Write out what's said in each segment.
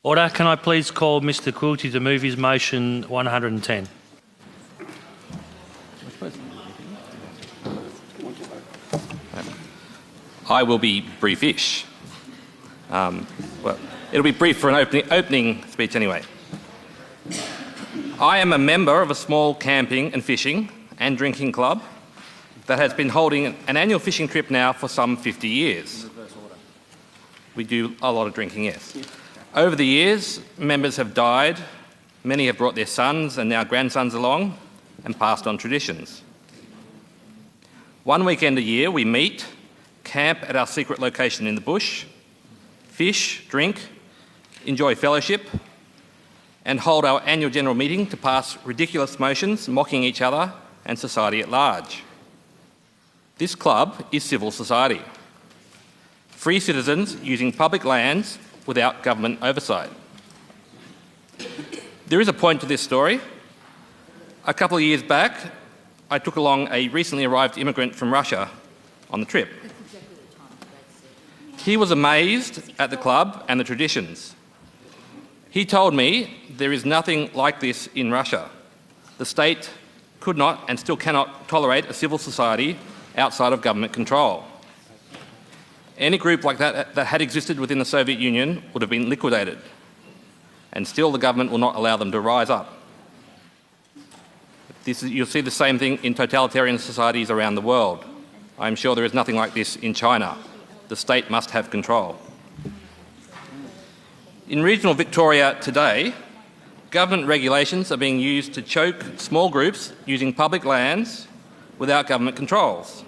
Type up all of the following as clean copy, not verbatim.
Order. Can I please call Mr Quilty to move his motion 110? I will be briefish. Well, it'll be brief for an opening speech anyway. I am a member of a small camping and fishing and drinking club that has been holding an annual fishing trip now for some 50 years. We do a lot of drinking, yes. Over the years, members have died, many have brought their sons and now grandsons along and passed on traditions. One weekend a year we meet, camp at our secret location in the bush, fish, drink, enjoy fellowship, and hold our annual general meeting to pass ridiculous motions mocking each other and society at large. This club is civil society. Free citizens using public lands without government oversight. There is a point to this story. A couple of years back, I took along a recently arrived immigrant from Russia on the trip. He was amazed at the club and the traditions. He told me there is nothing like this in Russia. The state could not and still cannot tolerate a civil society outside of government control. Any group like that had existed within the Soviet Union would have been liquidated, and still the government will not allow them to rise up. You'll see the same thing in totalitarian societies around the world. I'm sure there is nothing like this in China. The state must have control. In regional Victoria today, government regulations are being used to choke small groups using public lands without government controls.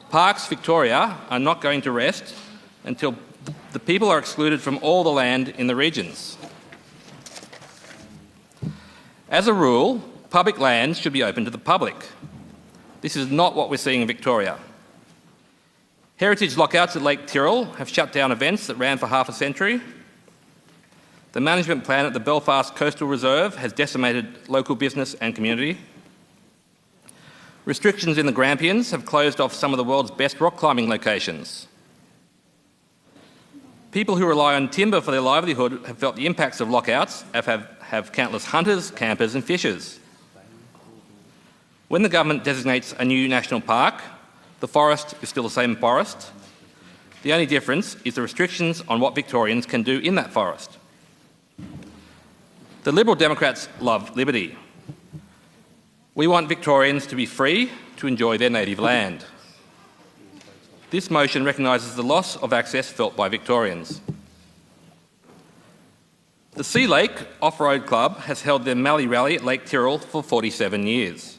Parks Victoria are not going to rest until the people are excluded from all the land in the regions. As a rule, public lands should be open to the public. This is not what we're seeing in Victoria. Heritage lockouts at Lake Tyrrell have shut down events that ran for half a century. The management plan at the Belfast Coastal Reserve has decimated local business and community. Restrictions in the Grampians have closed off some of the world's best rock climbing locations. People who rely on timber for their livelihood have felt the impacts of lockouts, have countless hunters, campers and fishers. When the government designates a new national park, the forest is still the same forest. The only difference is the restrictions on what Victorians can do in that forest. The Liberal Democrats love liberty. We want Victorians to be free to enjoy their native land. This motion recognises the loss of access felt by Victorians. The Sea Lake Off-Road Club has held their Mallee Rally at Lake Tyrrell for 47 years.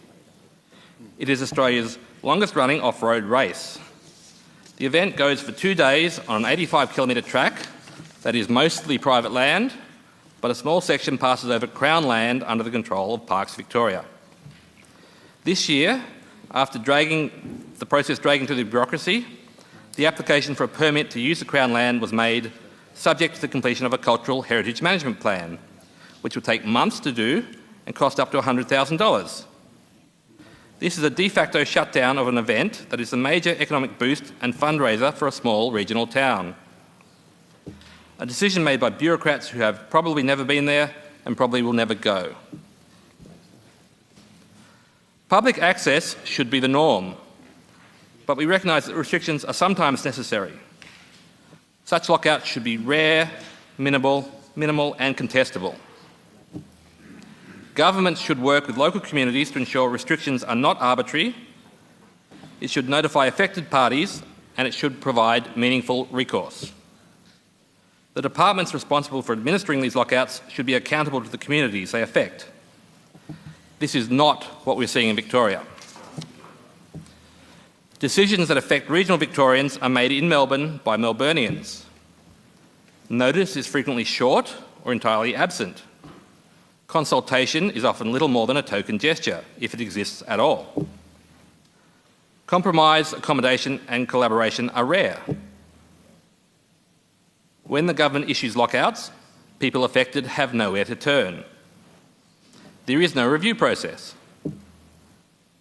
It is Australia's longest-running off-road race. The event goes for 2 days on an 85-kilometre track that is mostly private land, but a small section passes over Crown land under the control of Parks Victoria. This year, after the process dragging through the bureaucracy, the application for a permit to use the Crown land was made subject to the completion of a cultural heritage management plan, which will take months to do and cost up to $100,000. This is a de facto shutdown of an event that is a major economic boost and fundraiser for a small regional town. A decision made by bureaucrats who have probably never been there and probably will never go. Public access should be the norm, but we recognise that restrictions are sometimes necessary. Such lockouts should be rare, minimal and contestable. Governments should work with local communities to ensure restrictions are not arbitrary. It should notify affected parties and it should provide meaningful recourse. The departments responsible for administering these lockouts should be accountable to the communities they affect. This is not what we're seeing in Victoria. Decisions that affect regional Victorians are made in Melbourne by Melburnians. Notice is frequently short or entirely absent. Consultation is often little more than a token gesture, if it exists at all. Compromise, accommodation and collaboration are rare. When the government issues lockouts, people affected have nowhere to turn. There is no review process.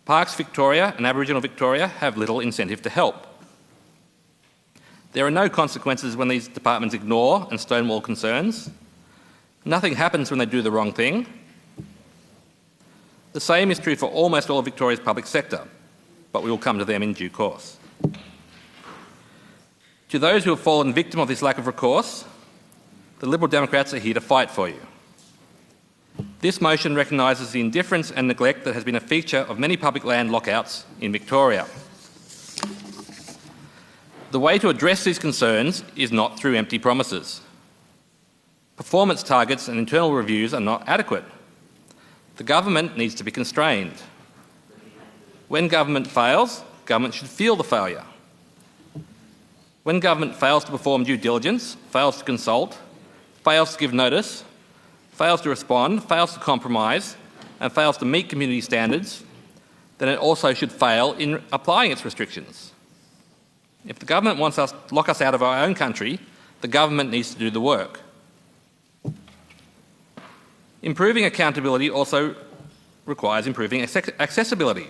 Parks Victoria and Aboriginal Victoria have little incentive to help. There are no consequences when these departments ignore and stonewall concerns. Nothing happens when they do the wrong thing. The same is true for almost all of Victoria's public sector, but we will come to them in due course. To those who have fallen victim of this lack of recourse, the Liberal Democrats are here to fight for you. This motion recognises the indifference and neglect that has been a feature of many public land lockouts in Victoria. The way to address these concerns is not through empty promises. Performance targets and internal reviews are not adequate. The government needs to be constrained. When government fails, government should feel the failure. When government fails to perform due diligence, fails to consult, fails to give notice, fails to respond, fails to compromise, and fails to meet community standards, then it also should fail in applying its restrictions. If the government wants us to lock us out of our own country, the government needs to do the work. Improving accountability also requires improving accessibility.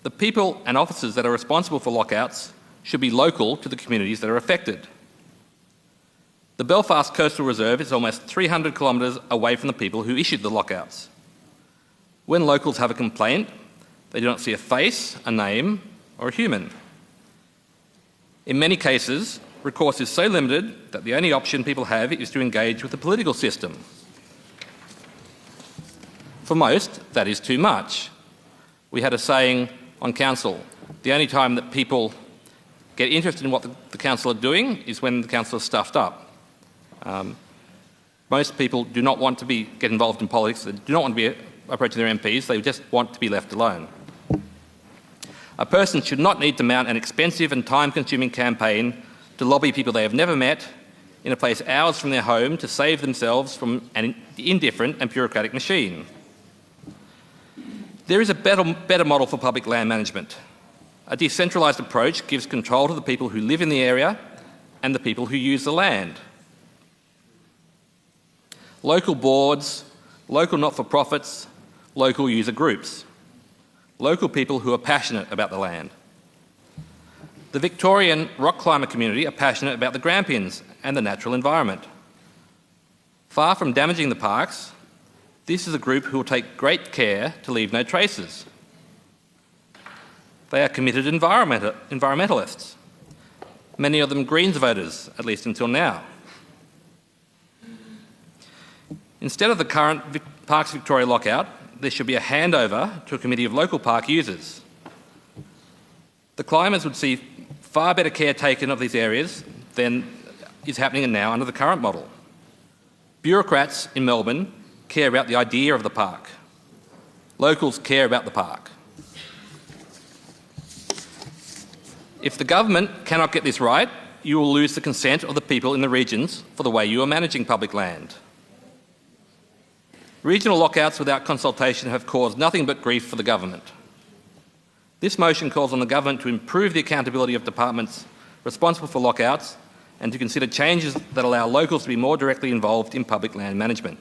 The people and officers that are responsible for lockouts should be local to the communities that are affected. The Belfast Coastal Reserve is almost 300 kilometres away from the people who issued the lockouts. When locals have a complaint, they do not see a face, a name, or a human. In many cases, recourse is so limited that the only option people have is to engage with the political system. For most, that is too much. We had a saying on council, the only time that people get interested in what the council are doing is when the council is stuffed up. Most people do not want to get involved in politics, they do not want to be approaching their MPs, they just want to be left alone. A person should not need to mount an expensive and time-consuming campaign to lobby people they have never met in a place hours from their home to save themselves from an indifferent and bureaucratic machine. There is a better model for public land management. A decentralised approach gives control to the people who live in the area and the people who use the land. Local boards, local not-for-profits, local user groups, local people who are passionate about the land. The Victorian rock climber community are passionate about the Grampians and the natural environment. Far from damaging the parks, this is a group who will take great care to leave no traces. They are committed environmentalists, many of them Greens voters, at least until now. Instead of the current Parks Victoria lockout, there should be a handover to a committee of local park users. The climbers would see far better care taken of these areas than is happening now under the current model. Bureaucrats in Melbourne care about the idea of the park. Locals care about the park. If the government cannot get this right, you will lose the consent of the people in the regions for the way you are managing public land. Regional lockouts without consultation have caused nothing but grief for the government. This motion calls on the government to improve the accountability of departments responsible for lockouts and to consider changes that allow locals to be more directly involved in public land management.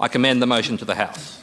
I commend the motion to the House.